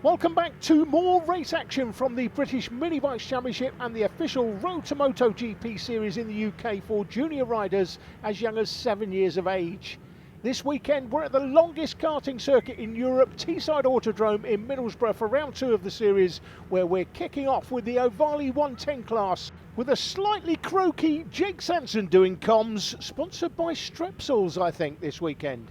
Welcome back to more race action from the British Minibikes Championship and the official Road to MotoGP series in the UK for junior riders as young as 7 years of age. This weekend we're at the longest karting circuit in Europe, Reesside Autodrome in Middlesbrough for round 2 of the series, where we're kicking off with the Ohvale 110 class with a slightly croaky Jake Sanson doing comms, sponsored by Strepsils I think this weekend.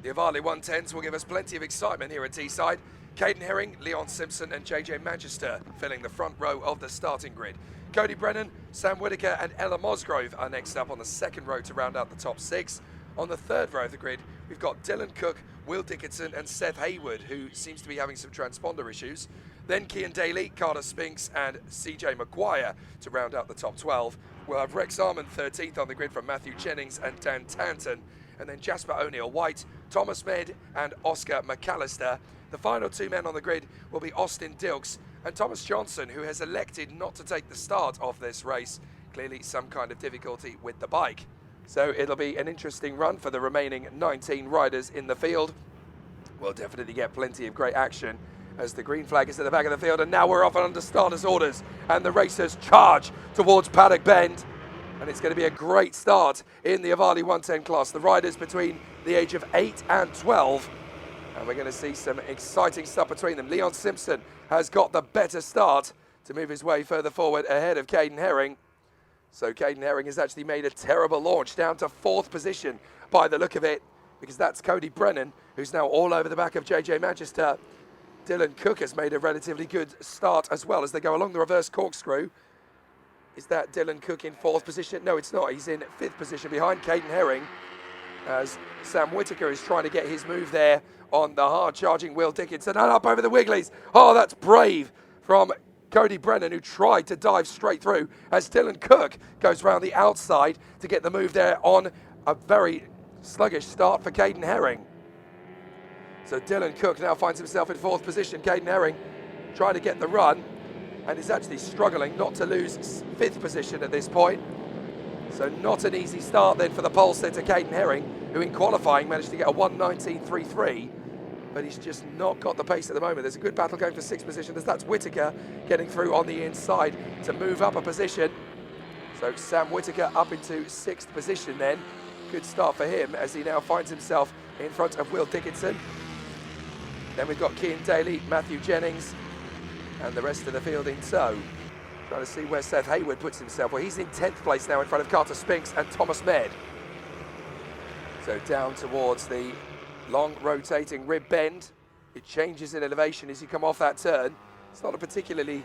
The Ohvale 110s will give us plenty of excitement here at Reesside. Caden Herring, Leon Simpson and JJ Manchester filling the front row of the starting grid. Cody Brennan, Sam Whitaker and Ella Mosgrove are next up on the second row to round out the top 6. On the third row of the grid, we've got Dylan Cook, Will Dickinson and Seth Hayward, who seems to be having some transponder issues. Then Cian Daly, Carter Spinks and CJ Maguire to round out the top 12. We'll have Rex Armand 13th on the grid from Matthew Jennings and Dan Tanton. And then Jasper O'Neill-White, Thomas Med and Oscar McAllister. The final 2 men on the grid will be Austin Dilks and Thomas Johnson, who has elected not to take the start of this race. Clearly some kind of difficulty with the bike. So it'll be an interesting run for the remaining 19 riders in the field. We'll definitely get plenty of great action as the green flag is at the back of the field, and now we're off under starters' orders and the racers charge towards Paddock Bend. And it's going to be a great start in the Ohvale 110 class. The riders between the age of 8 and 12. And we're going to see some exciting stuff between them. Leon Simpson has got the better start to move his way further forward ahead of Caden Herring. So Caden Herring has actually made a terrible launch down to 4th position by the look of it, because that's Cody Brennan, who's now all over the back of JJ Manchester. Dylan Cook has made a relatively good start as well as they go along the reverse corkscrew. Is that Dylan Cook in 4th position? No, it's not. He's in 5th position behind Caden Herring as Sam Whitaker is trying to get his move there on the hard-charging Will Dickinson. And up over the Wigglies. Oh, that's brave from Cody Brennan, who tried to dive straight through as Dylan Cook goes round the outside to get the move there on a very sluggish start for Caden Herring. So Dylan Cook now finds himself in 4th position. Caden Herring trying to get the run, and is actually struggling not to lose 5th position at this point. So not an easy start then for the pole sitter Caden Herring, who in qualifying managed to get a 1:19.33, but he's just not got the pace at the moment. There's a good battle going for 6th position as that's Whitaker getting through on the inside to move up a position. So Sam Whitaker up into 6th position then. Good start for him as he now finds himself in front of Will Dickinson. Then we've got Cian Daly, Matthew Jennings, and the rest of the field in tow. Trying to see where Seth Hayward puts himself. Well, he's in 10th place now in front of Carter Spinks and Thomas Med. So down towards the long rotating rib bend. It changes in elevation as you come off that turn. It's not a particularly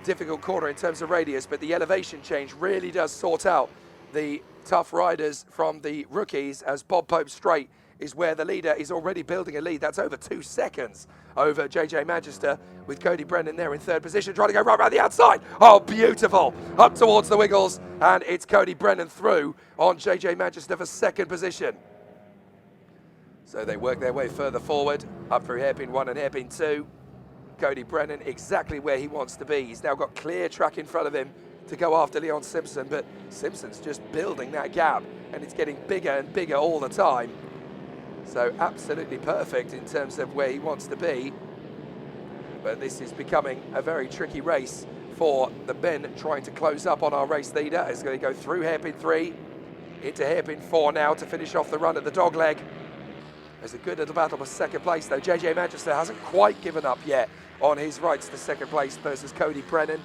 difficult corner in terms of radius, but the elevation change really does sort out the tough riders from the rookies, as Bob Pope Straight is where the leader is already building a lead. That's over 2 seconds over JJ Manchester, with Cody Brennan there in 3rd position, trying to go right around the outside. Oh, beautiful. Up towards the Wiggles, and it's Cody Brennan through on JJ Manchester for 2nd position. So they work their way further forward, up through hairpin 1 and hairpin 2. Cody Brennan exactly where he wants to be. He's now got clear track in front of him to go after Leon Simpson, but Simpson's just building that gap, and it's getting bigger and bigger all the time. So absolutely perfect in terms of where he wants to be. But this is becoming a very tricky race for the men trying to close up on our race leader. It's going to go through hairpin 3 into hairpin 4 now to finish off the run at the dog leg. There's a good little battle for 2nd place though. JJ Manchester hasn't quite given up yet on his rights to 2nd place versus Cody Brennan.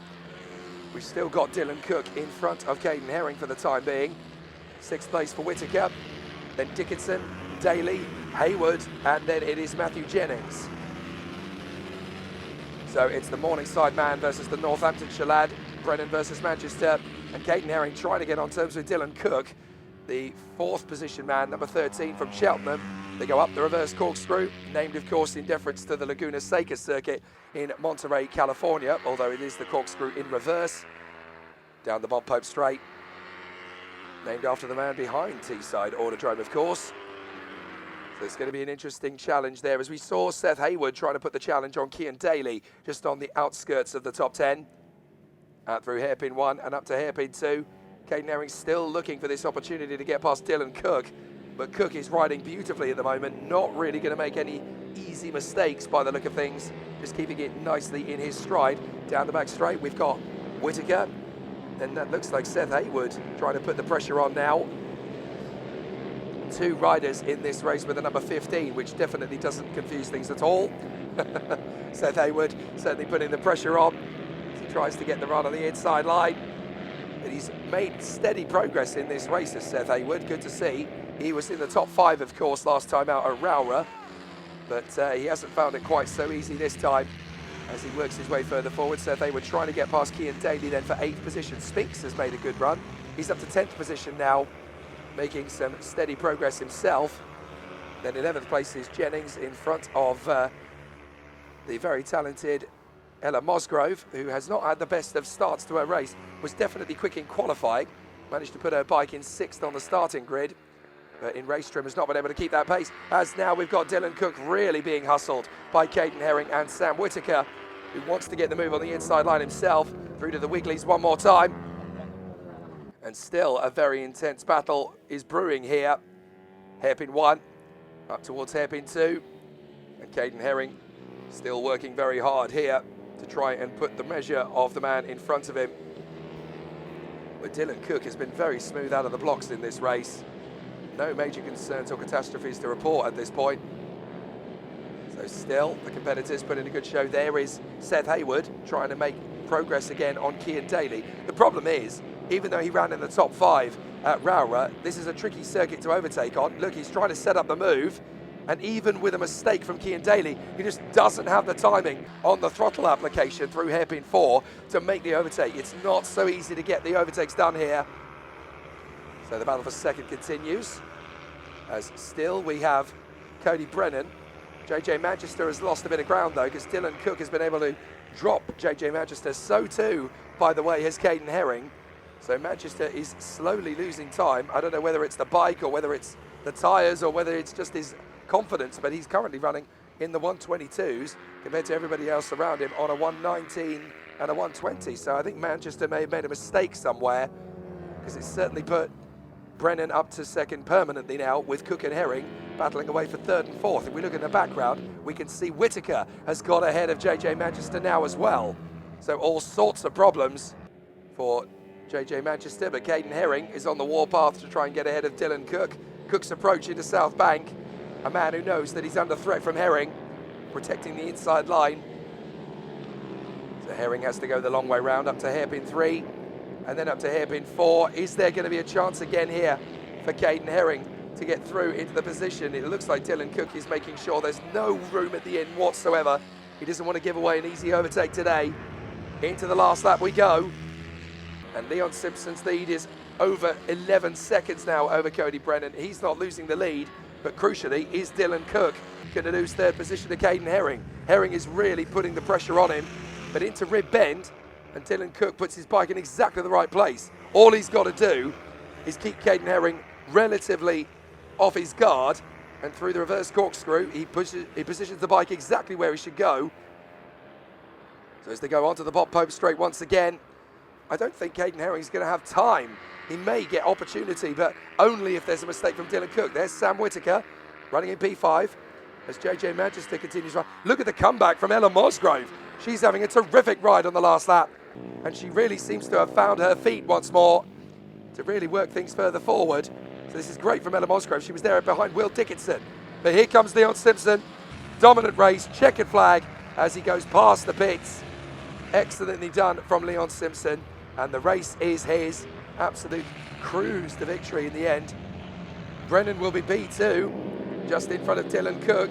We've still got Dylan Cook in front of Caden Herring for the time being. 6th place for Whitaker, then Dickinson, Daly, Hayward, and then it is Matthew Jennings. So it's the Morningside man versus the Northamptonshire lad, Brennan versus Manchester, and Caden Herring trying to get on terms with Dylan Cook, the 4th position man, number 13 from Cheltenham. They go up the reverse corkscrew, named of course in deference to the Laguna Seca circuit in Monterey, California, although it is the corkscrew in reverse. Down the Bob Pope Straight, named after the man behind Reesside Autodrome, of course. So it's going to be an interesting challenge there, as we saw Seth Hayward trying to put the challenge on Cian Daly just on the outskirts of the top 10. Out through hairpin 1 and up to hairpin 2. Caden Herring still looking for this opportunity to get past Dylan Cook, but Cook is riding beautifully at the moment, not really going to make any easy mistakes by the look of things just keeping it nicely in his stride. Down the back straight, we've got Whittaker. Then that looks like Seth Haywood trying to put the pressure on now. Two riders in this race with the number 15, which definitely doesn't confuse things at all. Seth Haywood certainly putting the pressure on as he tries to get the run on the inside line. But he's made steady progress in this race, as Seth Haywood. Good to see. He was in the top 5, of course, last time out at Rowra, but he hasn't found it quite so easy this time as he works his way further forward. Seth Haywood trying to get past Cian Daly then for 8th position. Spinks has made a good run. He's up to 10th position now, making some steady progress himself. Then 11th place is Jennings in front of the very talented Ella Mosgrove, who has not had the best of starts to her race, was definitely quick in qualifying, managed to put her bike in 6th on the starting grid, but in race trim has not been able to keep that pace, as now we've got Dylan Cook really being hustled by Caden Herring and Sam Whittaker, who wants to get the move on the inside line himself, through to the Wigglies one more time. And still a very intense battle is brewing here. Hairpin 1 up towards hairpin 2, and Caden Herring still working very hard here to try and put the measure of the man in front of him. But Dylan Cook has been very smooth out of the blocks in this race. No major concerns or catastrophes to report at this point. So still, the competitors put in a good show. There is Seth Haywood trying to make progress again on Cian Daly. The problem is, even though he ran in the top 5 at Rowra, this is a tricky circuit to overtake on. Look, he's trying to set up the move, and even with a mistake from Cian Daly, he just doesn't have the timing on the throttle application through hairpin 4 to make the overtake. It's not so easy to get the overtakes done here. So the battle for second continues, as still we have Cody Brennan. JJ Manchester has lost a bit of ground though, because Dylan Cook has been able to drop JJ Manchester. So too, by the way, has Caden Herring. So Manchester is slowly losing time. I don't know whether it's the bike or whether it's the tyres or whether it's just his confidence, but he's currently running in the 122s compared to everybody else around him on a 119 and a 120. So I think Manchester may have made a mistake somewhere, because it's certainly put Brennan up to second permanently now, with Cook and Herring battling away for 3rd and 4th. If we look in the background, we can see Whittaker has got ahead of JJ Manchester now as well. So all sorts of problems for JJ Manchester, but Caden Herring is on the warpath to try and get ahead of Dylan Cook. Cook's approaching to South Bank, a man who knows that he's under threat from Herring, protecting the inside line. So Herring has to go the long way round up to hairpin 3 and then up to hairpin 4. Is there going to be a chance again here for Caden Herring to get through into the position? It looks like Dylan Cook is making sure there's no room at the end whatsoever. He doesn't want to give away an easy overtake today. Into the last lap we go. And Leon Simpson's lead is over 11 seconds now over Cody Brennan. He's not losing the lead, but crucially, is Dylan Cook going to lose 3rd position to Caden Herring? Herring is really putting the pressure on him, but into Rib Bend, and Dylan Cook puts his bike in exactly the right place. All he's got to do is keep Caden Herring relatively off his guard, and through the reverse corkscrew, he positions the bike exactly where he should go. So as they go onto the Bob Pope straight once again, I don't think Caden Herring's going to have time. He may get opportunity, but only if there's a mistake from Dylan Cook. There's Sam Whittaker running in P5 as JJ Manchester continues on. Look at the comeback from Ella Mosgrove. She's having a terrific ride on the last lap, and she really seems to have found her feet once more to really work things further forward. So this is great from Ella Mosgrove. She was there behind Will Dickinson. But here comes Leon Simpson. Dominant race, checkered flag as he goes past the pits. Excellently done from Leon Simpson, and the race is his. Absolute cruise to victory in the end. Brennan will be P2, just in front of Dylan Cook,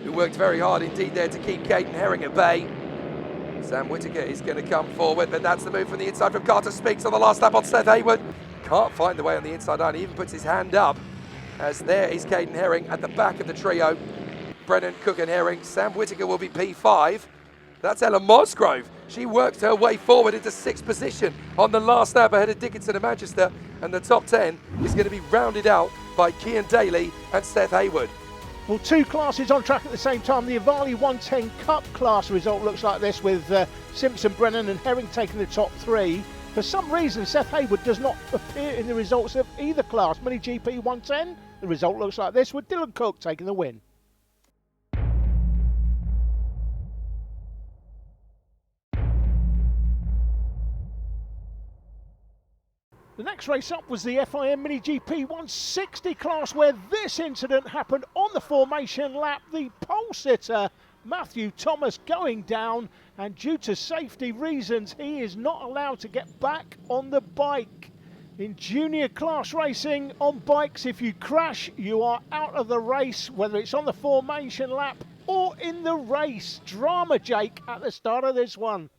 who worked very hard indeed there to keep Caden Herring at bay. Sam Whittaker is going to come forward, but that's the move from the inside from Carter Speaks on the last lap on Seth Haywood. Can't find the way on the inside line. He even puts his hand up, as there is Caden Herring at the back of the trio. Brennan, Cook and Herring. Sam Whittaker will be P5. That's Ella Mosgrove. She worked her way forward into 6th position on the last lap ahead of Dickinson and Manchester, and the top 10 is going to be rounded out by Cian Daly and Seth Haywood. Well, two classes on track at the same time. The Ohvale 110 Cup class result looks like this, with Simpson, Brennan and Herring taking the top 3. For some reason, Seth Haywood does not appear in the results of either class. MiniGP 110, the result looks like this, with Dylan Cook taking the win. The next race up was the FIM MiniGP 160 class, where this incident happened on the formation lap. The pole sitter, Matthew Thomas, going down, and due to safety reasons, he is not allowed to get back on the bike. In junior class racing on bikes, if you crash, you are out of the race, whether it's on the formation lap or in the race. Drama, Jake, at the start of this one.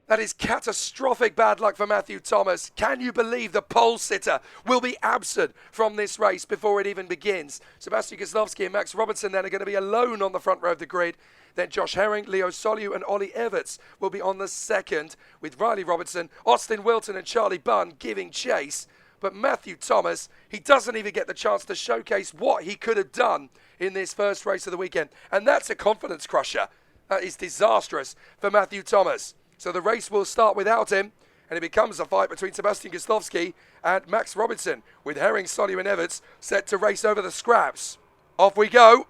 That is catastrophic bad luck for Matthew Thomas. Can you believe the pole sitter will be absent from this race before it even begins? Sebastian Kozlowski and Max Robertson then are going to be alone on the front row of the grid. Then Josh Herring, Leo Soliu and Ollie Everts will be on the second, with Riley Robertson, Austin Wilton and Charlie Bunn giving chase. But Matthew Thomas, he doesn't even get the chance to showcase what he could have done in this first race of the weekend. And that's a confidence crusher. That is disastrous for Matthew Thomas. So the race will start without him, and it becomes a fight between Sebastian Kozlowski and Max Robertson, with Herring, Soliu and Everts set to race over the scraps. Off we go.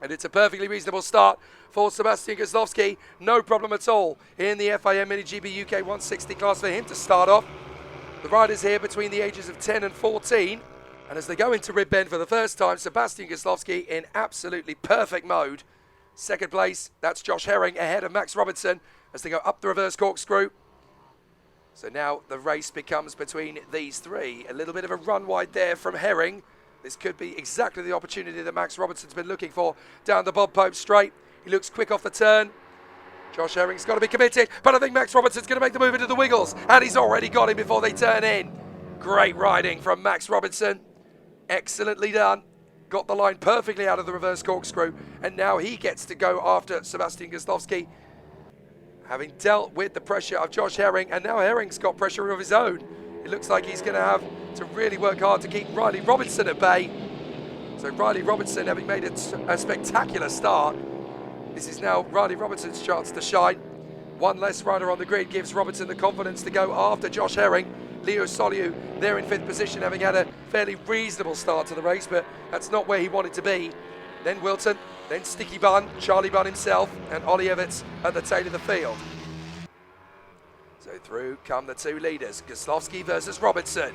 And it's a perfectly reasonable start for Sebastian Kozlowski. No problem at all in the FIM MiniGP UK 160 class for him to start off. The riders here between the ages of 10 and 14. And as they go into Rib Bend for the first time, Sebastian Kozlowski in absolutely perfect mode. Second place, that's Josh Herring ahead of Max Robertson as they go up the reverse corkscrew. So now the race becomes between these three. A little bit of a run wide there from Herring. This could be exactly the opportunity that Max Robertson's been looking for down the Bob Pope straight. He looks quick off the turn. Josh Herring's got to be committed, but I think Max Robertson's going to make the move into the Wiggles, and he's already got him before they turn in. Great riding from Max Robertson. Excellently done. Got the line perfectly out of the reverse corkscrew, and now he gets to go after Sebastian Kozlowski, having dealt with the pressure of Josh Herring, and now Herring's got pressure of his own. It looks like he's going to have to really work hard to keep Riley Robertson at bay. So Riley Robertson, having made a spectacular start, this is now Riley Robertson's chance to shine. One less rider on the grid gives Robertson the confidence to go after Josh Herring. Leo Soliu there in 5th position, having had a fairly reasonable start to the race, but that's not where he wanted to be. Then Wilton, then Sticky Bunn, Charlie Bunn himself, and Ollie Everts at the tail of the field. So through come the two leaders, Kozlowski versus Robertson.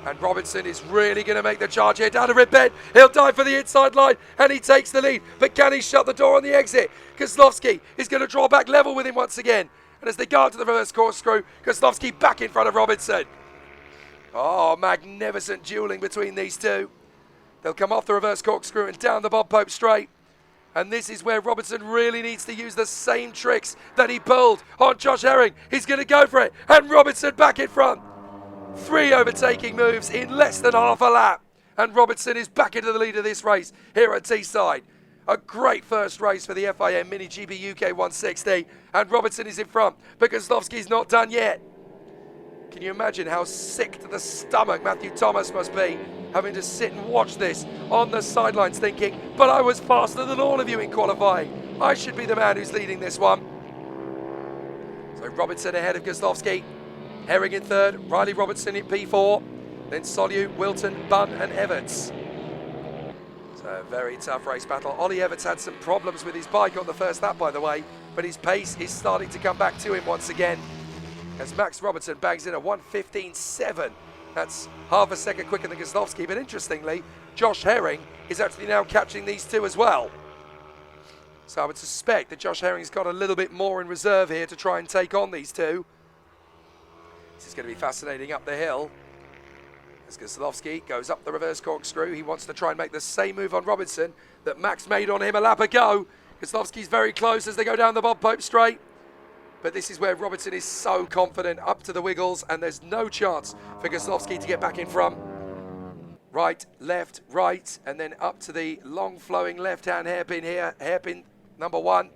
And Robertson is really going to make the charge here down the Rib Bend. He'll dive for the inside line, and he takes the lead. But can he shut the door on the exit? Kozlowski is going to draw back level with him once again. And as they go to the reverse corkscrew, Kozlowski back in front of Robertson. Oh, magnificent dueling between these two. They'll come off the reverse corkscrew and down the Bob Pope straight. And this is where Robertson really needs to use the same tricks that he pulled on Josh Herring. He's going to go for it. And Robertson back in front. 3 overtaking moves in less than half a lap. And Robertson is back into the lead of this race here at Teesside. A great first race for the FIM MiniGP UK 160. And Robertson is in front, but Kozlowski's not done yet. Can you imagine how sick to the stomach Matthew Thomas must be, having to sit and watch this on the sidelines thinking, but I was faster than all of you in qualifying. I should be the man who's leading this one. So Robertson ahead of Kozlowski. Herring in 3rd, Riley Robertson in P4. Then Soliu, Wilton, Bunn and Everts. So a very tough race battle. Ollie Everts had some problems with his bike on the first lap, by the way, but his pace is starting to come back to him once again, as Max Robertson bangs in a 1:15.7. That's half a second quicker than Kozlowski, but interestingly, Josh Herring is actually now catching these two as well. So I would suspect that Josh Herring's got a little bit more in reserve here to try and take on these two. This is going to be fascinating up the hill. As Kozlowski goes up the reverse corkscrew, he wants to try and make the same move on Robertson that Max made on him a lap ago. Kozlowski's very close as they go down the Bob Pope straight. But this is where Robertson is so confident, up to the Wiggles, and there's no chance for Kozlowski to get back in front. Right, left, right, and then up to the long flowing left-hand hairpin here. Hairpin number 1,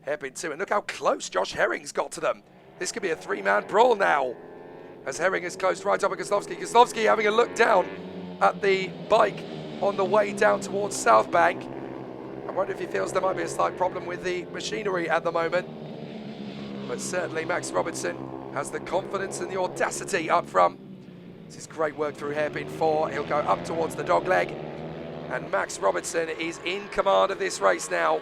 hairpin 2, and look how close Josh Herring's got to them. This could be a 3-man brawl now, as Herring is close right up at Kozlowski. Kozlowski having a look down at the bike on the way down towards South Bank. I wonder if he feels there might be a slight problem with the machinery at the moment. But certainly Max Robertson has the confidence and the audacity up front. This is great work through hairpin 4. He'll go up towards the dog leg. And Max Robertson is in command of this race now.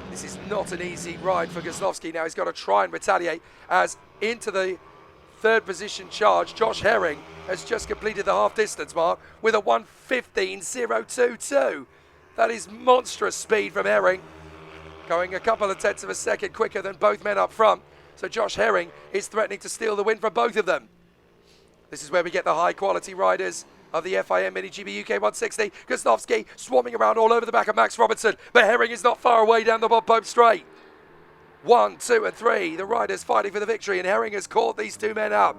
This is not an easy ride for Kozlowski now. He's got to try and retaliate, as into the third position charge. Josh Herring has just completed the half distance mark with a 1:15.022. That is monstrous speed from Herring, going a couple of tenths of a second quicker than both men up front. So Josh Herring is threatening to steal the win from both of them. This is where we get the high quality riders of the FIM MiniGP UK 160. Gostovski swarming around all over the back of Max Robertson, but Herring is not far away down the Bob straight. 1, 2 and 3, the riders fighting for the victory, and Herring has caught these two men up.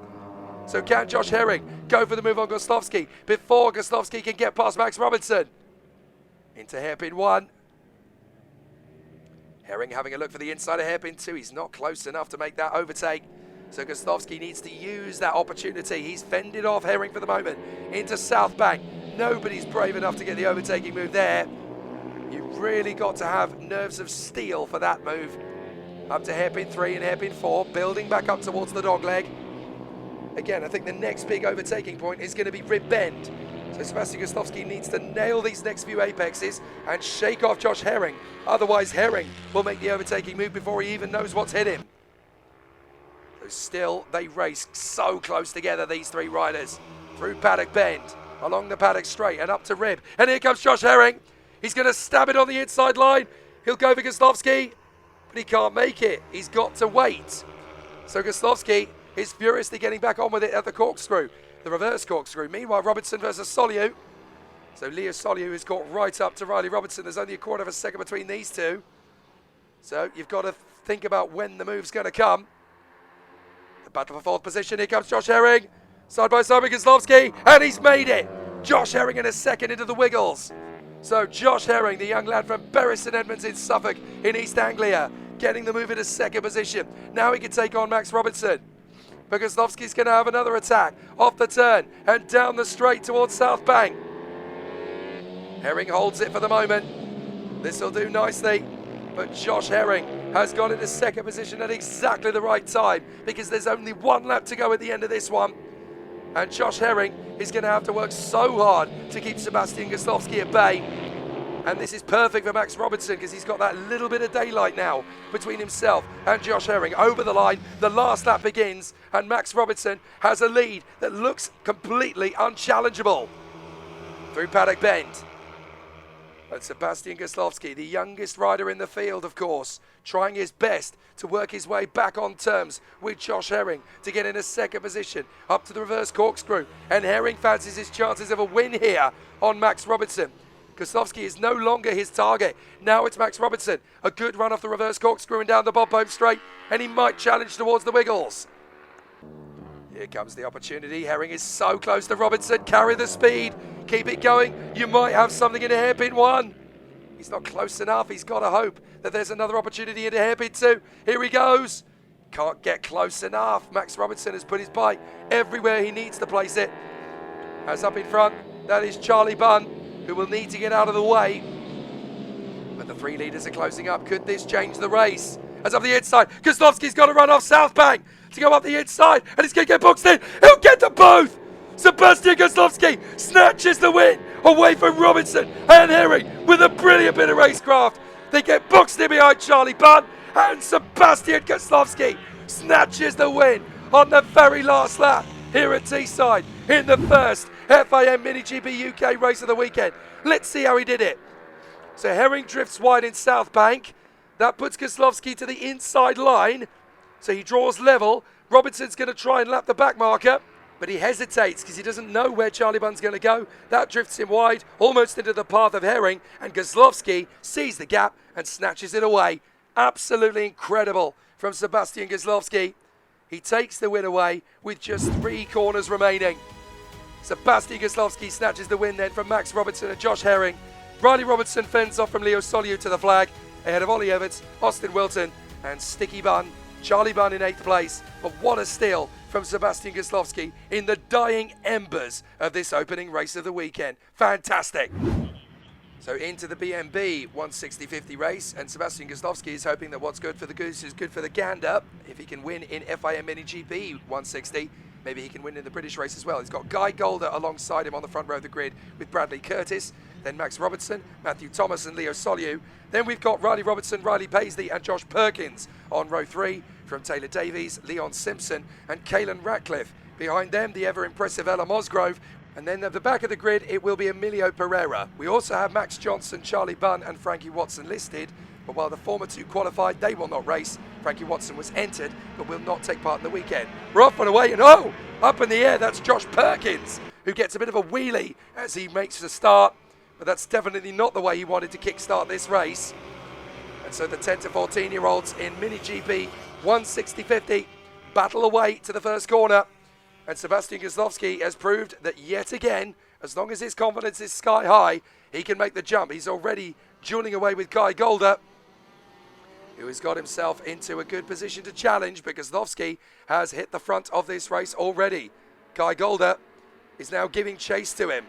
So can Josh Herring go for the move on Gostovski before Gostovski can get past Max Robertson? Into hairpin 1. Herring having a look for the inside of hairpin 2. He's not close enough to make that overtake. So Gostovski needs to use that opportunity. He's fended off Herring for the moment into South Bank. Nobody's brave enough to get the overtaking move there. You've really got to have nerves of steel for that move. Up to hairpin 3 and hairpin 4, building back up towards the dogleg. Again, I think the next big overtaking point is going to be Rib Bend. So Sebastian Gostovski needs to nail these next few apexes and shake off Josh Herring. Otherwise, Herring will make the overtaking move before he even knows what's hit him. So still, they race so close together, these three riders. Through Paddock Bend, along the Paddock Straight and up to Rib. And here comes Josh Herring. He's going to stab it on the inside line. He'll go for Gostovski, but he can't make it. He's got to wait. So Gostovski is furiously getting back on with it at the corkscrew. The reverse corkscrew. Meanwhile, Robertson versus Soliu. So Leo Soliu is caught right up to Riley Robertson. There's only a quarter of a second between these two. So you've got to think about when the move's going to come. The battle for fourth position. Here comes Josh Herring. Side by side with Gostovski. And he's made it. Josh Herring in a second into the Wiggles. So Josh Herring, the young lad from Bury St Edmunds in Suffolk in East Anglia, getting the move into second position. Now he can take on Max Robertson. But Gostovski's going to have another attack off the turn and down the straight towards South Bank. Herring holds it for the moment. This will do nicely. But Josh Herring has got into second position at exactly the right time because there's only one lap to go at the end of this one. And Josh Herring is going to have to work so hard to keep Sebastian Gostovski at bay. And this is perfect for Max Robertson because he's got that little bit of daylight now between himself and Josh Herring. Over the line, the last lap begins, and Max Robertson has a lead that looks completely unchallengeable. Through Paddock Bend. But Sebastian Gostovski, the youngest rider in the field, of course, trying his best to work his way back on terms with Josh Herring to get in a second position up to the reverse corkscrew. And Herring fancies his chances of a win here on Max Robertson. Gostovski is no longer his target. Now it's Max Robertson. A good run off the reverse corkscrew and down the Bob straight, and he might challenge towards the Wiggles. Here comes the opportunity. Herring is so close to Robertson. Carry the speed. Keep it going. You might have something in a hairpin 1. He's not close enough. He's got to hope that there's another opportunity into hairpin 2. Here he goes. Can't get close enough. Max Robertson has put his bike everywhere he needs to place it. As up in front, that is Charlie Bunn, who will need to get out of the way. But the three leaders are closing up. Could this change the race? As up the inside, Gostovski's got to run off South Bank to go up the inside, and he's going to get boxed in. He'll get to both. Sebastian Gostovski snatches the win away from Robinson and Herring with a brilliant bit of racecraft. They get boxed in behind Charlie Bunn, and Sebastian Gostovski snatches the win on the very last lap here at Teesside in the first FIM MiniGP UK race of the weekend. Let's see how he did it. So Herring drifts wide in South Bank. That puts Gostovski to the inside line. So he draws level. Robinson's going to try and lap the back marker, but he hesitates because he doesn't know where Charlie Bunn's going to go. That drifts him wide, almost into the path of Herring, and Gostovski sees the gap and snatches it away. Absolutely incredible from Sebastian Gostovski. He takes the win away with just 3 corners remaining. Sebastian Gostovski snatches the win then from Max Robertson and Josh Herring. Riley Robertson fends off from Leo Soliu to the flag, ahead of Ollie Everts, Austin Wilton, and Sticky Bunn. Charlie Bunn in 8th place, but what a steal from Sebastian Gostovski in the dying embers of this opening race of the weekend. Fantastic. So into the BMB 160-50 race, and Sebastian Gostovski is hoping that what's good for the goose is good for the gander. If he can win in FIM MiniGP 160, maybe he can win in the British race as well. He's got Guy Golder alongside him on the front row of the grid with Bradley Curtis, then Max Robertson, Matthew Thomas and Leo Soliu. Then we've got Riley Robertson, Riley Paisley and Josh Perkins on row 3 from Taylor Davies, Leon Simpson and Caelan Ratcliffe. Behind them, the ever-impressive Ella Mosgrove. And then at the back of the grid, it will be Emilio Pereira. We also have Max Johnson, Charlie Bunn and Frankie Watson listed. But while the former two qualified, they will not race. Frankie Watson was entered, but will not take part in the weekend. We're off and away, and oh, up in the air, that's Josh Perkins, who gets a bit of a wheelie as he makes the start. But that's definitely not the way he wanted to kickstart this race. And so the 10 to 14-year-olds in MiniGP 160-50 battle away to the first corner. And Sebastian Kozlowski has proved that yet again, as long as his confidence is sky high, he can make the jump. He's already dueling away with Guy Golder, who has got himself into a good position to challenge, but Kozlowski has hit the front of this race already. Guy Golder is now giving chase to him.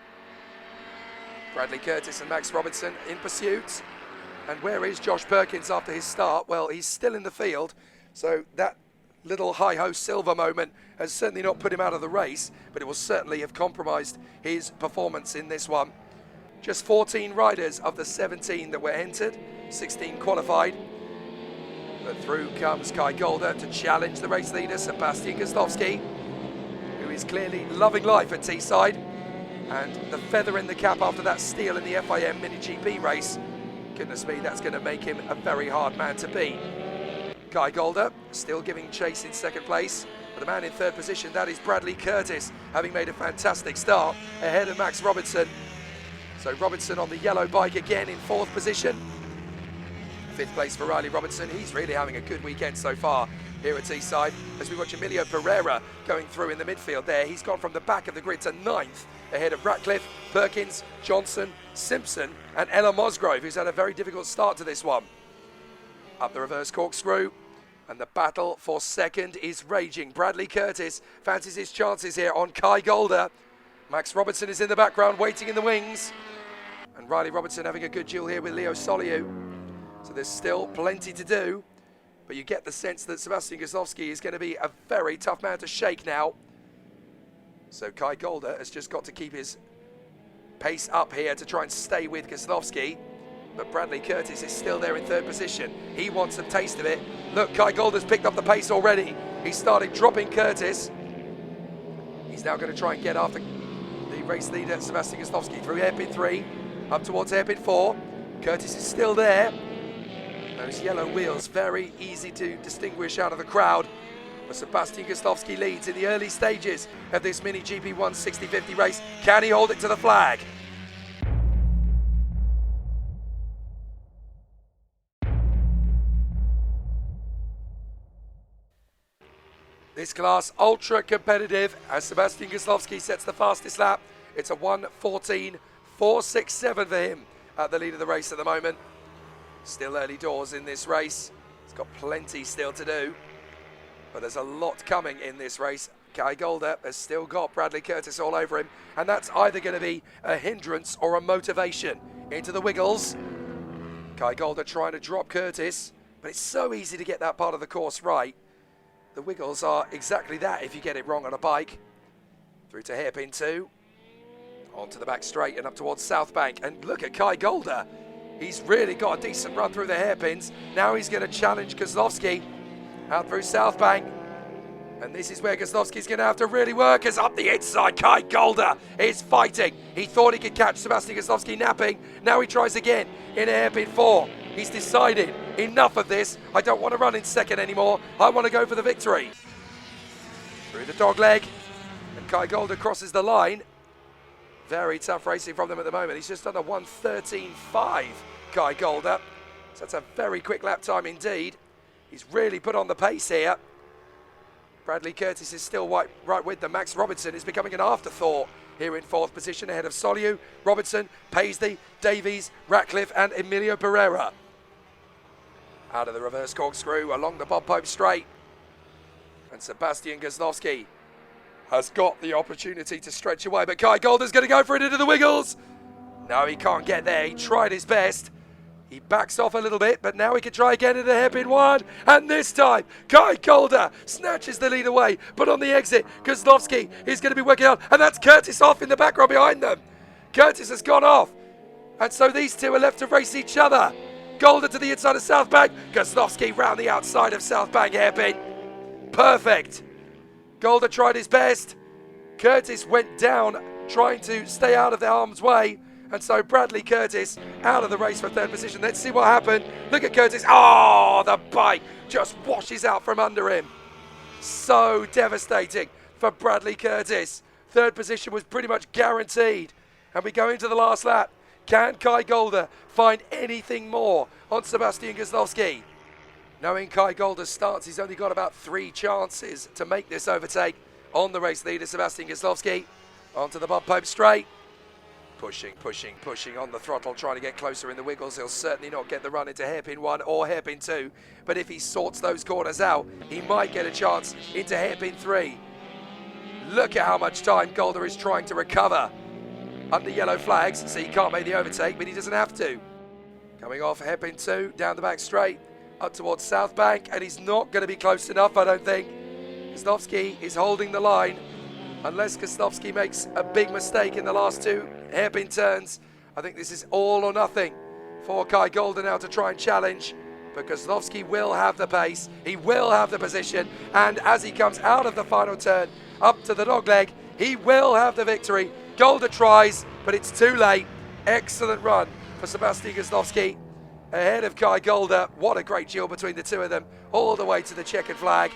Bradley Curtis and Max Robertson in pursuit. And where is Josh Perkins after his start? Well, he's still in the field, so that little hi-ho silver moment has certainly not put him out of the race, but it will certainly have compromised his performance in this one. Just 14 riders of the 17 that were entered, 16 qualified. But through comes Guy Golder to challenge the race leader, Sebastian Kozlowski, who is clearly loving life at Teesside. And the feather in the cap after that steal in the FIM MiniGP race, goodness me, that's going to make him a very hard man to beat. Guy Golder still giving chase in second place. But the man in third position, that is Bradley Curtis, having made a fantastic start ahead of Max Robertson. So Robertson on the yellow bike again in fourth position. Fifth place for Riley Robertson. He's really having a good weekend so far here at Teesside. As we watch Emilio Pereira going through in the midfield there, he's gone from the back of the grid to ninth, ahead of Ratcliffe, Perkins, Johnson, Simpson and Ella Mosgrove, who's had a very difficult start to this one. Up the reverse corkscrew, and the battle for second is raging. Bradley Curtis fancies his chances here on Guy Golder. Max Robertson is in the background, waiting in the wings. And Riley Robertson having a good duel here with Leo Soliu. So there's still plenty to do, but you get the sense that Sebastian Kozlowski is going to be a very tough man to shake now. So Guy Golder has just got to keep his pace up here to try and stay with Kozlowski. But Bradley Curtis is still there in third position. He wants a taste of it. Look, Guy Golder's picked up the pace already. He started dropping Curtis. He's now going to try and get after the race leader, Sebastian Kozlowski, through hairpin 3, up towards hairpin 4. Curtis is still there. Those yellow wheels, very easy to distinguish out of the crowd. But Sebastian Kozlowski leads in the early stages of this MiniGP 160-50 race. Can he hold it to the flag? This class ultra competitive as Sebastian Kozlowski sets the fastest lap. It's a 1:14.467 for him at the lead of the race at the moment. Still early doors in this race. He's got plenty still to do, but there's a lot coming in this race. Guy Golder has still got Bradley Curtis all over him, and that's either going to be a hindrance or a motivation. Into the wiggles. Guy Golder trying to drop Curtis, but it's so easy to get that part of the course right. The wiggles are exactly that if you get it wrong on a bike. Through to hairpin 2. Onto the back straight and up towards South Bank. And look at Guy Golder. He's really got a decent run through the hairpins. Now he's going to challenge Kozlowski out through South Bank. And this is where Kozlowski's going to have to really work, as up the inside, Guy Golder is fighting. He thought he could catch Sebastian Kozlowski napping. Now he tries again in hairpin 4. He's decided, enough of this. I don't want to run in second anymore. I want to go for the victory. Through the dog leg. And Guy Golder crosses the line. Very tough racing from them at the moment. He's just done a 1:13.5, Guy Golder. So that's a very quick lap time indeed. He's really put on the pace here. Bradley Curtis is still right with them. Max Robertson is becoming an afterthought here in fourth position, ahead of Soliu, Robertson, Paisley, Davies, Ratcliffe and Emilio Pereira. Out of the reverse corkscrew, along the Bob Pope straight. And Sebastian Kozlowski has got the opportunity to stretch away, but Guy Golder's going to go for it into the wiggles. No, he can't get there. He tried his best, He backs off a little bit, but now he can try again in a hairpin one. And this time, Kai Golder snatches the lead away. But on the exit, Kozlowski is going to be working on. And that's Curtis off in the background behind them. Curtis has gone off. And so these two are left to race each other. Golder to the inside of South Bank. Kozlowski round the outside of South Bank hairpin. Perfect. Golder tried his best. Curtis went down trying to stay out of the harm's way. And so Bradley Curtis out of the race for third position. Let's see what happened. Look at Curtis. Oh, the bike just washes out from under him. So devastating for Bradley Curtis. Third position was pretty much guaranteed. And we go into the last lap. Can Kai Golder find anything more on Sebastian Kozlowski? Knowing Kai Golder's stance, he's only got about 3 chances to make this overtake on the race leader, Sebastian Kozlowski. Onto the Bob Pope straight. Pushing on the throttle, trying to get closer in the wiggles. He'll certainly not get the run into hairpin 1 or hairpin 2. But if he sorts those corners out, he might get a chance into hairpin 3. Look at how much time Golder is trying to recover under yellow flags, so he can't make the overtake, but he doesn't have to. Coming off hairpin 2, down the back straight, up towards South Bank, and he's not going to be close enough, I don't think. Kozlowski is holding the line. Unless Kozlowski makes a big mistake in the last 2 hairpin turns, I think this is all or nothing for Kai Golder now to try and challenge. But Kozlowski will have the pace, he will have the position, and as he comes out of the final turn up to the dogleg, he will have the victory. Golder tries, but it's too late. Excellent run for Sebastian Kozlowski ahead of Kai Golder. What a great duel between the two of them, all the way to the checkered flag.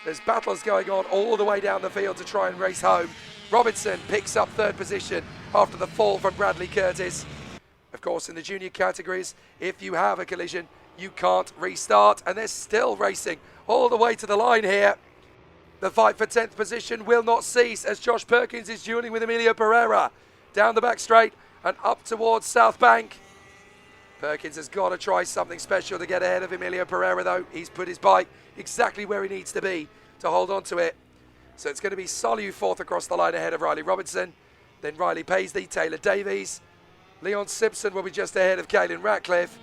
There's battles going on all the way down the field to try and race home. Robinson picks up third position after the fall from Bradley Curtis. Of course, in the junior categories, if you have a collision, you can't restart, and they're still racing all the way to the line here. The fight for 10th position will not cease as Josh Perkins is dueling with Emilio Pereira. Down the back straight and up towards South Bank. Perkins has got to try something special to get ahead of Emilio Pereira, though. He's put his bike exactly where he needs to be to hold on to it. So it's going to be Solu fourth across the line ahead of Riley Robinson. Then Riley Paisley, Taylor Davies. Leon Simpson will be just ahead of Caelan Ratcliffe.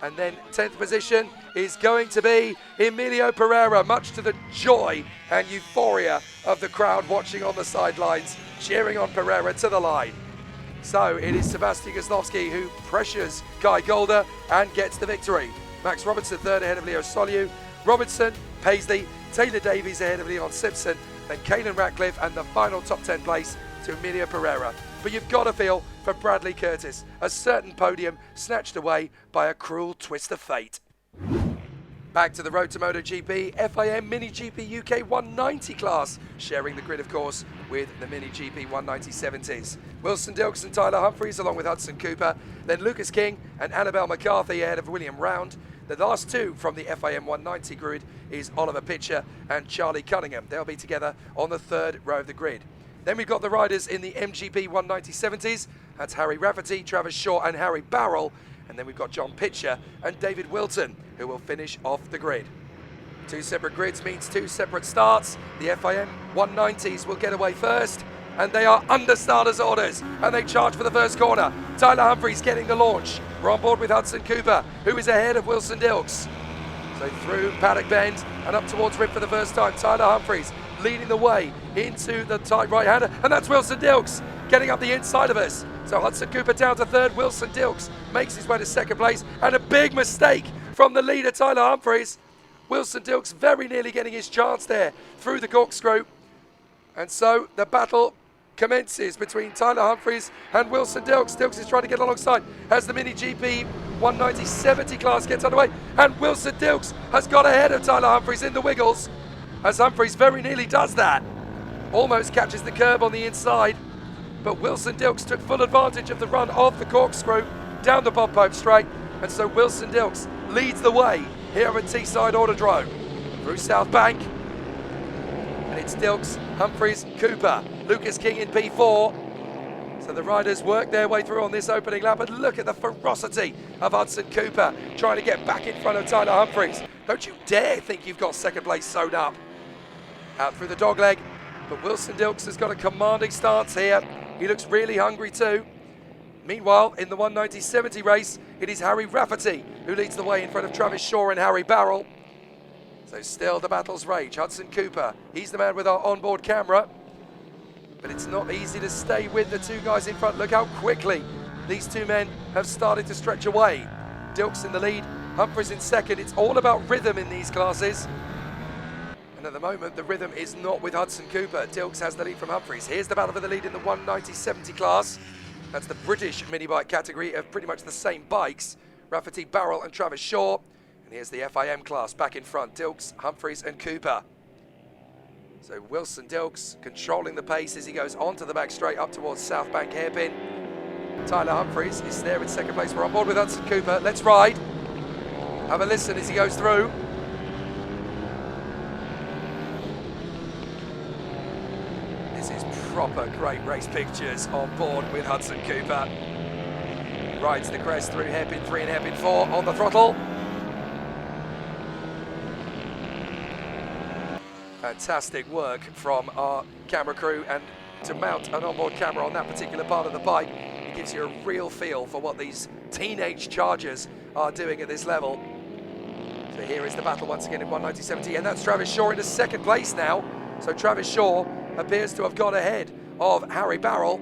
And then 10th position is going to be Emilio Pereira, much to the joy and euphoria of the crowd watching on the sidelines, cheering on Pereira to the line. So it is Sebastian Kozlowski who pressures Kai Golder and gets the victory. Max Robinson third ahead of Leo Solu. Robinson, Paisley, Taylor Davies ahead of Leon Simpson, then Caelan Ratcliffe, and the final top 10 place to Emilio Pereira. But you've got to feel for Bradley Curtis, a certain podium snatched away by a cruel twist of fate. Back to the Road to MotoGP, FIM MiniGP UK 190 class, sharing the grid, of course, with the MiniGP 190/70s. Wilson Dilks and Tyler Humphries along with Hudson Cooper, then Lucas King and Annabelle McCarthy ahead of William Round. The last 2 from the FIM 190 grid is Oliver Pitcher and Charlie Cunningham. They'll be together on the 3rd row of the grid. Then we've got the riders in the MGP 190/70s. That's Harry Rafferty, Travis Shaw and Harry Barrell. And then we've got John Pitcher and David Wilton, who will finish off the grid. 2 separate grids means 2 separate starts. The FIM 190s will get away first, and they are under starters' orders, and they charge for the first corner. Tyler Humphries getting the launch. We're on board with Hudson Cooper, who is ahead of Wilson Dilks. So through Paddock Bend and up towards Rip for the first time. Tyler Humphries leading the way into the tight right-hander, and that's Wilson Dilks getting up the inside of us. So Hudson Cooper down to 3rd. Wilson Dilks makes his way to 2nd place, and a big mistake from the leader, Tyler Humphries. Wilson Dilks very nearly getting his chance there through the corkscrew. And so the battle commences between Tyler Humphries and Wilson Dilks. Dilks is trying to get alongside as the MiniGP 190/70 class gets underway, and Wilson Dilks has got ahead of Tyler Humphries in the wiggles, as Humphries very nearly does that. Almost catches the curb on the inside, but Wilson Dilks took full advantage of the run of the corkscrew down the Bob Pope straight, and so Wilson Dilks leads the way here at Teesside Autodrome through South Bank. And it's Dilks, Humphries, Cooper, Lucas King in P4. So the riders work their way through on this opening lap, and look at the ferocity of Hudson Cooper trying to get back in front of Tyler Humphries. Don't you dare think you've got 2nd place sewn up. Out through the dogleg, but Wilson Dilks has got a commanding stance here. He looks really hungry too. Meanwhile, in the 190-70 race, it is Harry Rafferty who leads the way in front of Travis Shaw and Harry Barrell. So still the battles rage. Hudson Cooper, he's the man with our onboard camera. But it's not easy to stay with the two guys in front. Look how quickly these two men have started to stretch away. Dilks in the lead, Humphries in second. It's all about rhythm in these classes. And at the moment, the rhythm is not with Hudson Cooper. Dilks has the lead from Humphries. Here's the battle for the lead in the 190-70 class. That's the British minibike category of pretty much the same bikes. Rafferty, Barrell and Travis Shaw. And here's the FIM class back in front. Dilks, Humphries and Cooper. So Wilson Dilks controlling the pace as he goes onto the back straight up towards South Bank hairpin. Tyler Humphries is there in second place. We're on board with Hudson Cooper. Let's ride. Have a listen as he goes through. This is proper great race pictures on board with Hudson Cooper. Rides the crest through hairpin 3 and hairpin 4 on the throttle. Fantastic work from our camera crew, and to mount an onboard camera on that particular part of the bike, it gives you a real feel for what these teenage chargers are doing at this level. So here is the battle once again in 190-70, and that's Travis Shaw into second place now. So Travis Shaw appears to have got ahead of Harry Barrell.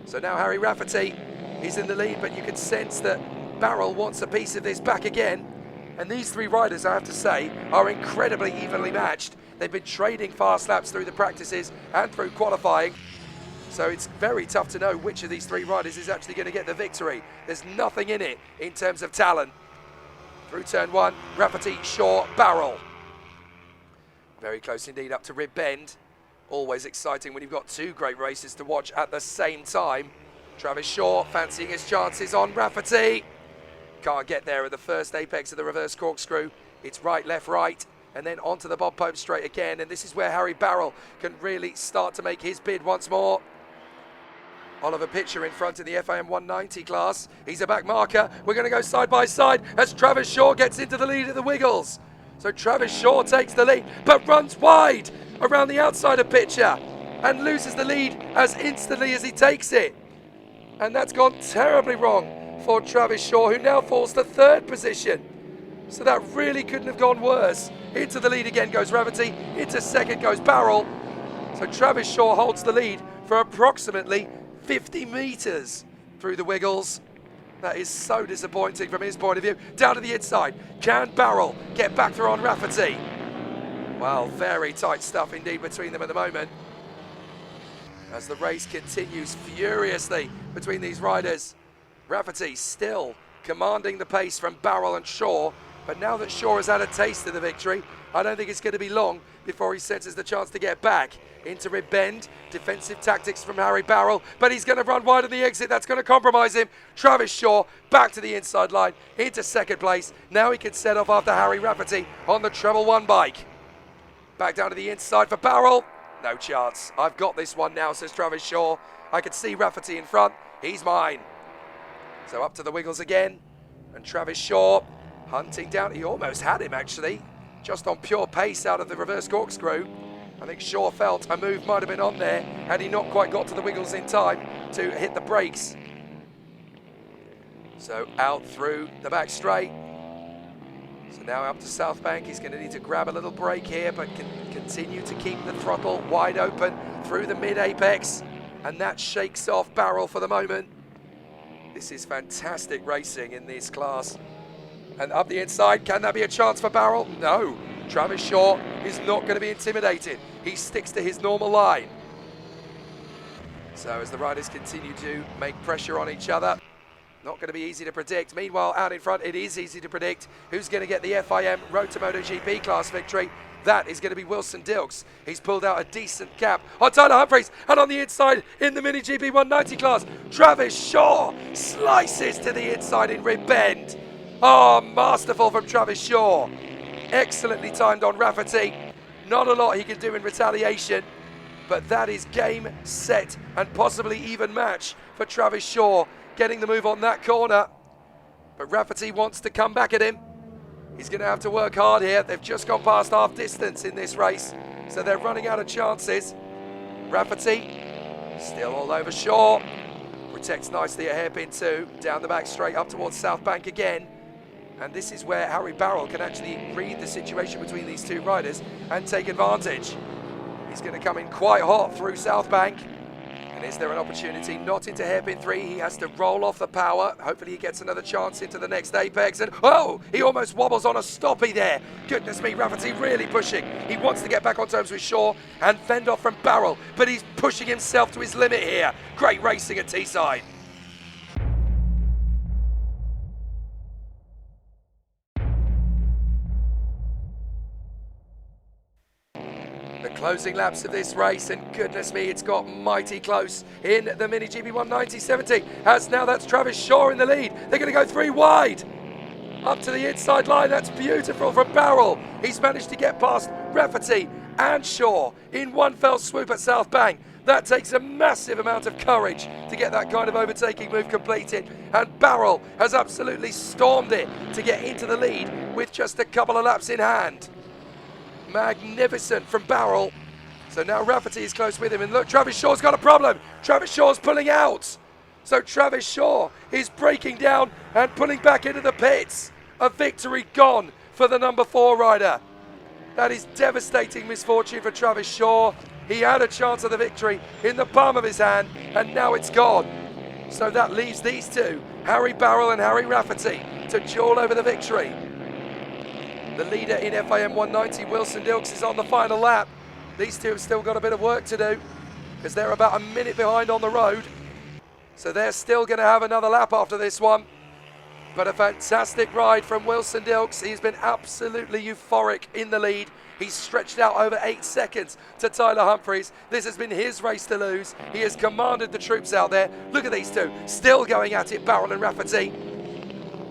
So now Harry Rafferty is in the lead, but you can sense that Barrell wants a piece of this back again. And these three riders, I have to say, are incredibly evenly matched. They've been trading fast laps through the practices and through qualifying. So it's very tough to know which of these three riders is actually going to get the victory. There's nothing in it in terms of talent. Through turn 1, Rafferty, Shaw, Barrell. Very close indeed up to Rib Bend. Always exciting when you've got two great races to watch at the same time. Travis Shaw fancying his chances on Rafferty. Can't get there at the first apex of the reverse corkscrew. It's right, left, right, and then onto the Bob Pope straight again. And this is where Harry Barrell can really start to make his bid once more. Oliver Pitcher in front in the FIM 190 class. He's a back marker. We're going to go side by side as Travis Shaw gets into the lead of the Wiggles. So Travis Shaw takes the lead, but runs wide around the outside of Pitcher and loses the lead as instantly as he takes it. And that's gone terribly wrong for Travis Shaw, who now falls to third position. So that really couldn't have gone worse. Into the lead again goes Rafferty, into second goes Barrell. So Travis Shaw holds the lead for approximately 50 metres through the Wiggles. That is so disappointing from his point of view. Down to the inside, can Barrell get back through on Rafferty? Well, very tight stuff indeed between them at the moment. As the race continues furiously between these riders. Rafferty still commanding the pace from Barrell and Shaw, but now that Shaw has had a taste of the victory, I don't think it's going to be long before he senses the chance to get back into Rib Bend. Defensive tactics from Harry Barrell, but he's going to run wide on the exit. That's going to compromise him. Travis Shaw back to the inside line into second place. Now he can set off after Harry Rafferty on the treble 1 bike. Back down to the inside for Barrell. No chance. I've got this one now, says Travis Shaw. I can see Rafferty in front. He's mine. So up to the Wiggles again. And Travis Shaw hunting down. He almost had him, actually. Just on pure pace out of the reverse corkscrew. I think Shaw felt a move might have been on there had he not quite got to the Wiggles in time to hit the brakes. So out through the back straight. So now up to South Bank. He's going to need to grab a little break here, but can continue to keep the throttle wide open through the mid-apex. And that shakes off Barrell for the moment. This is fantastic racing in this class. And up the inside, can that be a chance for Barrell? No. Travis Shaw is not going to be intimidated. He sticks to his normal line. So as the riders continue to make pressure on each other, not going to be easy to predict. Meanwhile, out in front, it is easy to predict who's going to get the FIM Road to MotoGP class victory. That is going to be Wilson Dilks. He's pulled out a decent gap on Tyler Humphries, and on the inside in the MiniGP 190 class, Travis Shaw slices to the inside in Rib Bend. Oh, masterful from Travis Shaw. Excellently timed on Rafferty. Not a lot he can do in retaliation, but that is game, set, and possibly even match for Travis Shaw, getting the move on that corner. But Rafferty wants to come back at him. He's going to have to work hard here. They've just gone past half distance in this race, so they're running out of chances. Rafferty still all over Shaw. protects nicely at hairpin 2, down the back straight up towards South Bank again. And this is where Harry Barrel can actually read the situation between these two riders and take advantage. He's going to come in quite hot through South Bank. And is there an opportunity? Not into hairpin 3. He has to roll off the power. Hopefully he gets another chance into the next apex. And oh, he almost wobbles on a stoppie there. Goodness me, Rafferty really pushing. He wants to get back on terms with Shaw and fend off from Barrel, but he's pushing himself to his limit here. Great racing at Teesside. Closing laps of this race, and goodness me, it's got mighty close in the MiniGP 190/70, as now that's Travis Shaw in the lead. They're going to go 3 wide up to the inside line. That's beautiful from Barrel. He's managed to get past Rafferty and Shaw in one fell swoop at South Bank. That takes a massive amount of courage to get that kind of overtaking move completed, and Barrel has absolutely stormed it to get into the lead with just a couple of laps in hand. Magnificent from Barrel. So now Rafferty is close with him, and look, Travis Shaw's got a problem. Travis Shaw's pulling out. So Travis Shaw is breaking down and pulling back into the pits. A victory gone for the number 4 rider. That is devastating misfortune for Travis Shaw. He had a chance of the victory in the palm of his hand, and now it's gone. So that leaves these two, Harry Barrel and Harry Rafferty, to duel over the victory. The leader in FIM 190, Wilson Dilks, is on the final lap. These two have still got a bit of work to do because they're about a minute behind on the road. So they're still going to have another lap after this one. But a fantastic ride from Wilson Dilks. He's been absolutely euphoric in the lead. He's stretched out over 8 seconds to Tyler Humphries. This has been his race to lose. He has commanded the troops out there. Look at these two, still going at it, Barrel and Rafferty,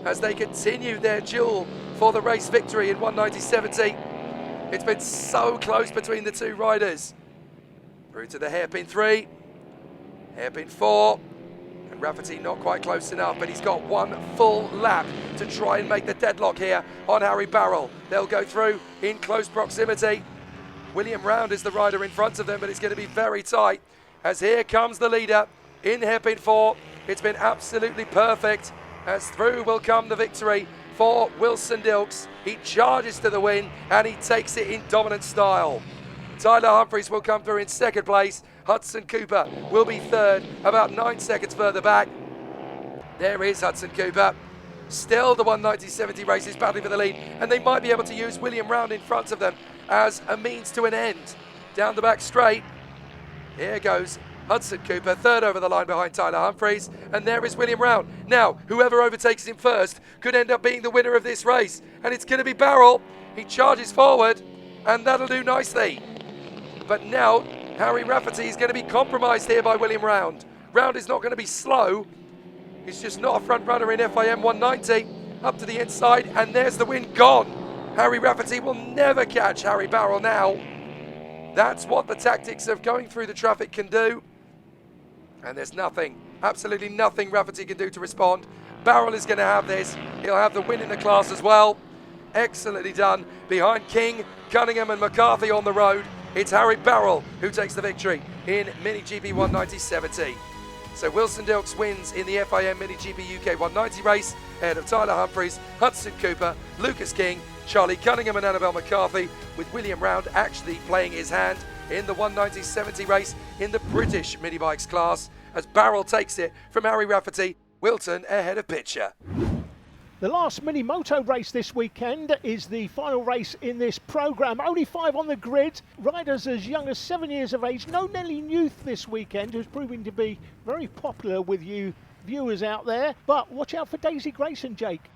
as they continue their duel for the race victory in 190/70. It's been so close between the two riders. Through to the hairpin 3, hairpin 4, and Rafferty not quite close enough, but he's got one full lap to try and make the deadlock here on Harry Barrel. They'll go through in close proximity. William Round is the rider in front of them, but it's going to be very tight, as here comes the leader in hairpin 4. It's been absolutely perfect, as through will come the victory for Wilson Dilks. He charges to the win and he takes it in dominant style. Tyler Humphries will come through in second place. Hudson Cooper will be third, about 9 seconds further back. There is Hudson Cooper. Still the 190/70 race is battling for the lead, and they might be able to use William Round in front of them as a means to an end. Down the back straight, here goes Hudson Cooper, third over the line behind Tyler Humphries, and there is William Round. Now, whoever overtakes him first could end up being the winner of this race, and it's going to be Barrel. He charges forward, and that'll do nicely. But now, Harry Rafferty is going to be compromised here by William Round. Round is not going to be slow. He's just not a front runner in FIM 190. Up to the inside, and there's the win gone. Harry Rafferty will never catch Harry Barrel now. That's what the tactics of going through the traffic can do. And there's nothing, absolutely nothing Rafferty can do to respond. Barrel is going to have this. He'll have the win in the class as well. Excellently done. Behind King, Cunningham and McCarthy on the road, it's Harry Barrel who takes the victory in MiniGP 190/70. So Wilson Dilks wins in the FIM MiniGP UK 190 race ahead of Tyler Humphries, Hudson Cooper, Lucas King, Charlie Cunningham and Annabelle McCarthy, with William Round actually playing his hand in the 190/70 race in the British Minibikes class, as Barrel takes it from Harry Rafferty. Wilton ahead of Pitcher. The last Minimoto race this weekend is the final race in this programme. Only 5 on the grid. Riders as young as 7 years of age. No Nelly Youth this weekend, who's proving to be very popular with you viewers out there. But watch out for Daisy Grayson, Jake.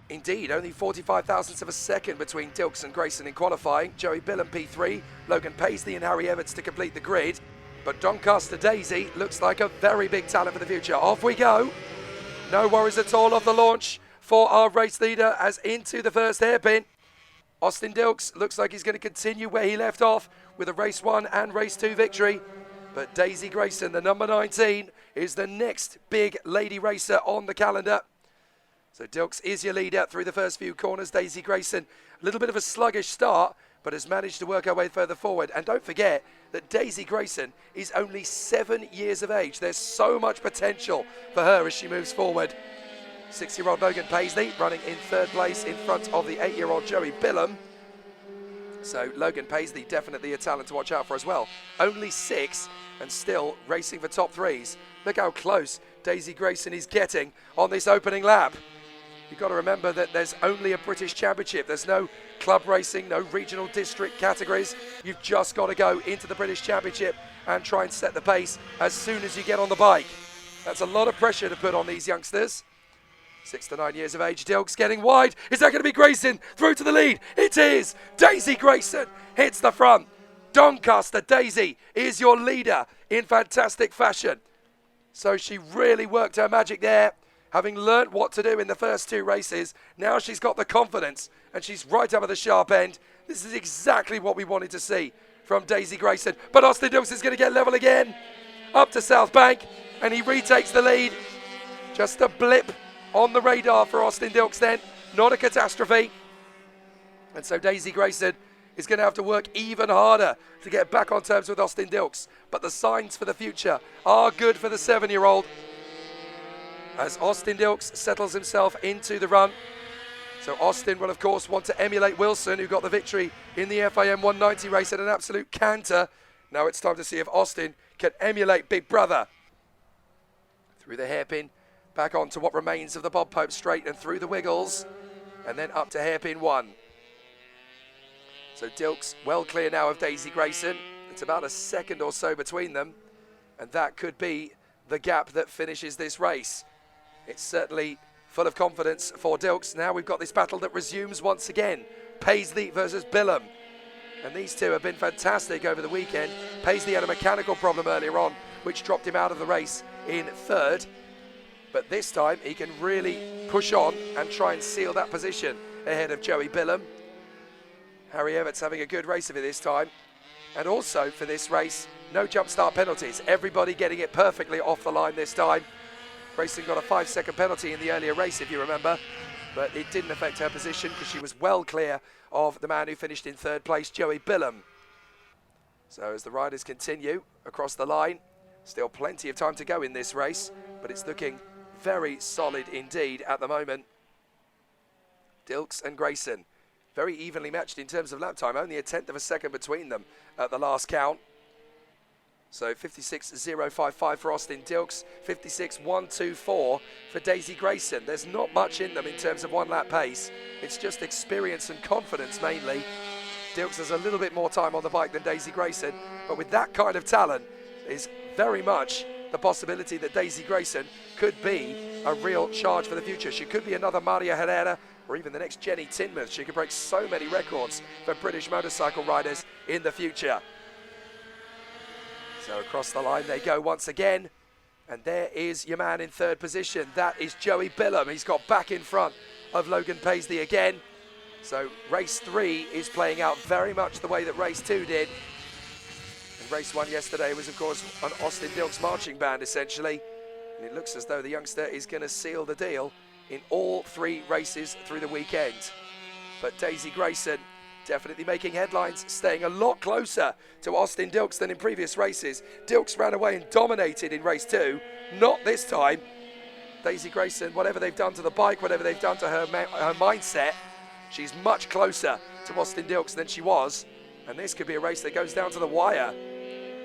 Indeed, only 45 thousandths of a second between Dilks and Grayson in qualifying. Joey Billam P3, Logan Paisley and Harry Everts to complete the grid. But Doncaster Daisy looks like a very big talent for the future. Off we go. No worries at all off the launch for our race leader as into the first hairpin. Austin Dilks looks like he's going to continue where he left off with a race 1 and race 2 victory. But Daisy Grayson, the number 19, is the next big lady racer on the calendar. So Dilks is your leader through the first few corners. Daisy Grayson, a little bit of a sluggish start, but has managed to work her way further forward. And don't forget that Daisy Grayson is only 7 years of age. There's so much potential for her as she moves forward. 6-year-old Logan Paisley running in third place in front of the 8-year-old Joey Billam. So Logan Paisley definitely a talent to watch out for as well. Only 6 and still racing for top 3s. Look how close Daisy Grayson is getting on this opening lap. You've got to remember that there's only a British Championship. There's no club racing, no regional district categories. You've just got to go into the British Championship and try and set the pace as soon as you get on the bike. That's a lot of pressure to put on these youngsters. 6 to 9 years of age, Dilks getting wide. Is that going to be Grayson through to the lead? It is. Daisy Grayson hits the front. Doncaster Daisy is your leader in fantastic fashion. So she really worked her magic there. Having learnt what to do in the first 2 races, now she's got the confidence and she's right up at the sharp end. This is exactly what we wanted to see from Daisy Grayson. But Austin Dilks is going to get level again. Up to South Bank and he retakes the lead. Just a blip on the radar for Austin Dilks then. Not a catastrophe. And so Daisy Grayson is going to have to work even harder to get back on terms with Austin Dilks. But the signs for the future are good for the 7-year-old. As Austin Dilks settles himself into the run. So Austin will of course want to emulate Wilson, who got the victory in the FIM 190 race at an absolute canter. Now it's time to see if Austin can emulate Big Brother. Through the hairpin, back onto what remains of the Bob Pope straight and through the wiggles. And then up to hairpin 1. So Dilks well clear now of Daisy Grayson. It's about a second or so between them. And that could be the gap that finishes this race. It's certainly full of confidence for Dilks. Now we've got this battle that resumes once again. Paisley versus Billam. And these two have been fantastic over the weekend. Paisley had a mechanical problem earlier on, which dropped him out of the race in 3rd. But this time he can really push on and try and seal that position ahead of Joey Billam. Harry Everts having a good race of it this time. And also for this race, no jump start penalties. Everybody getting it perfectly off the line this time. Grayson got a 5-second penalty in the earlier race, if you remember, but it didn't affect her position because she was well clear of the man who finished in 3rd place, Joey Billam. So as the riders continue across the line, still plenty of time to go in this race, but it's looking very solid indeed at the moment. Dilks and Grayson, very evenly matched in terms of lap time, only a 1/10 of a second between them at the last count. So 56.055 for Austin Dilks, 56.124 for Daisy Grayson. There's not much in them in terms of 1 lap pace. It's just experience and confidence mainly. Dilks has a little bit more time on the bike than Daisy Grayson, but with that kind of talent, is very much the possibility that Daisy Grayson could be a real charge for the future. She could be another Maria Herrera or even the next Jenny Tinmouth. She could break so many records for British motorcycle riders in the future. So across the line they go once again. And there is your man in 3rd position. That is Joey Billam. He's got back in front of Logan Paisley again. So race 3 is playing out very much the way that race 2 did. And race 1 yesterday was of course an Austin Dilks marching band essentially. And it looks as though the youngster is going to seal the deal in all 3 races through the weekend. But Daisy Grayson definitely making headlines, staying a lot closer to Austin Dilks than in previous races. Dilks ran away and dominated in race 2. Not this time. Daisy Grayson, whatever they've done to the bike, whatever they've done to her mindset, she's much closer to Austin Dilks than she was. And this could be a race that goes down to the wire.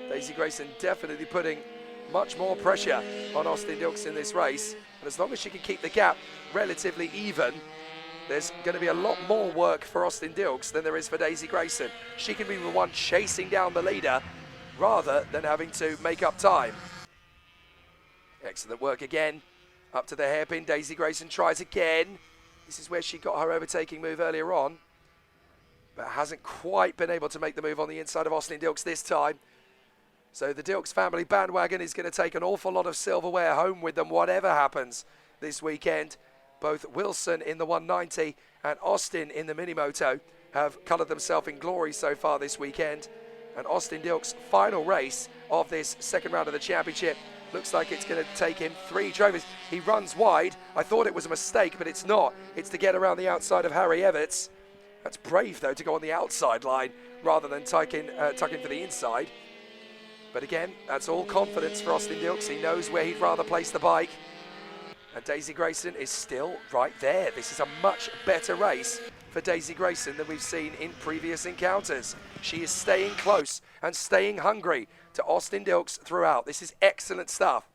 Daisy Grayson definitely putting much more pressure on Austin Dilks in this race. And as long as she can keep the gap relatively even, there's going to be a lot more work for Austin Dilks than there is for Daisy Grayson. She can be the one chasing down the leader rather than having to make up time. Excellent work again. Up to the hairpin, Daisy Grayson tries again. This is where she got her overtaking move earlier on, but hasn't quite been able to make the move on the inside of Austin Dilks this time. So the Dilks family bandwagon is going to take an awful lot of silverware home with them, whatever happens this weekend. Both Wilson in the 190 and Austin in the Minimoto have coloured themselves in glory so far this weekend. And Austin Dilks' final race of this 2nd round of the championship looks like it's going to take him 3 trophies. He runs wide. I thought it was a mistake, but it's not. It's to get around the outside of Harry Everts. That's brave, though, to go on the outside line rather than tucking for the inside. But again, that's all confidence for Austin Dilks. He knows where he'd rather place the bike. And Daisy Grayson is still right there. This is a much better race for Daisy Grayson than we've seen in previous encounters. She is staying close and staying hungry to Austin Dilks throughout. This is excellent stuff.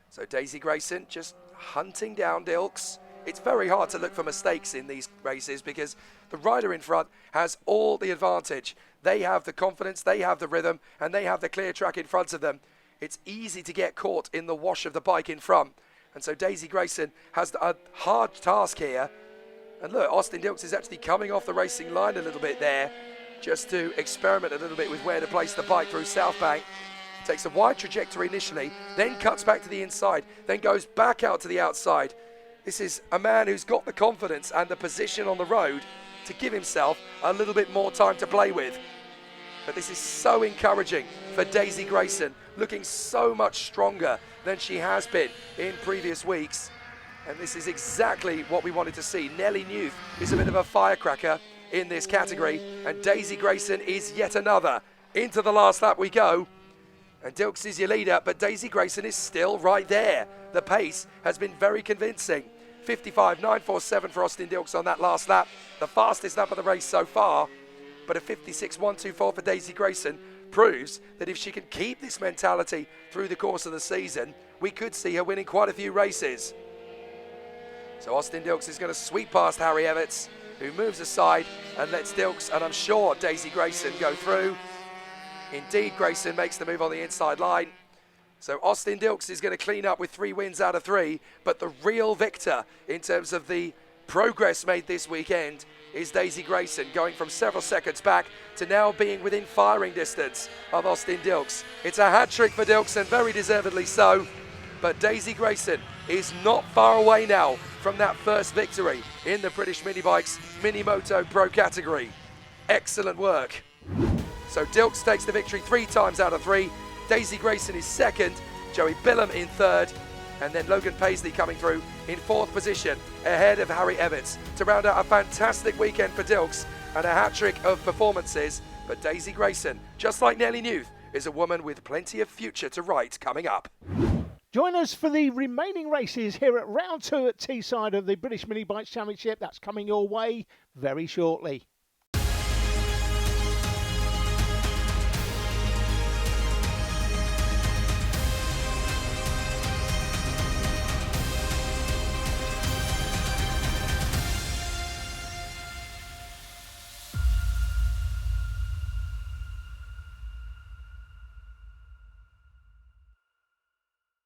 So Daisy Grayson just hunting down Dilks. It's very hard to look for mistakes in these races because the rider in front has all the advantage. They have the confidence, they have the rhythm, and they have the clear track in front of them. It's easy to get caught in the wash of the bike in front. And so Daisy Grayson has a hard task here. And look, Austin Dilks is actually coming off the racing line a little bit there, just to experiment a little bit with where to place the bike through South Bank. Takes a wide trajectory initially, then cuts back to the inside, then goes back out to the outside. This is a man who's got the confidence and the position on the road to give himself a little bit more time to play with. But this is so encouraging for Daisy Grayson, looking so much stronger than she has been in previous weeks. And this is exactly what we wanted to see. Nellie Newth is a bit of a firecracker in this category, and Daisy Grayson is yet another. Into the last lap we go. And Dilks is your leader, but Daisy Grayson is still right there. The pace has been very convincing. 55.947 for Austin Dilks on that last lap. The fastest lap of the race so far. But a 56.124 for Daisy Grayson proves that if she can keep this mentality through the course of the season, we could see her winning quite a few races. So Austin Dilks is going to sweep past Harry Everts, who moves aside and lets Dilks, and I'm sure Daisy Grayson, go through. Indeed, Grayson makes the move on the inside line. So Austin Dilks is going to clean up with 3 wins out of 3, but the real victor in terms of the progress made this weekend is Daisy Grayson, going from several seconds back to now being within firing distance of Austin Dilks. It's a hat-trick for Dilks, and very deservedly so, but Daisy Grayson is not far away now from that first victory in the British Minibikes Minimoto Pro category. Excellent work. So Dilks takes the victory 3 times out of 3. Daisy Grayson is second, Joey Billum in third, and then Logan Paisley coming through in 4th position ahead of Harry Everts to round out a fantastic weekend for Dilks and a hat-trick of performances. But Daisy Grayson, just like Nellie Newth, is a woman with plenty of future to write coming up. Join us for the remaining races here at round 2 at Teesside of the British Minibikes Championship. That's coming your way very shortly.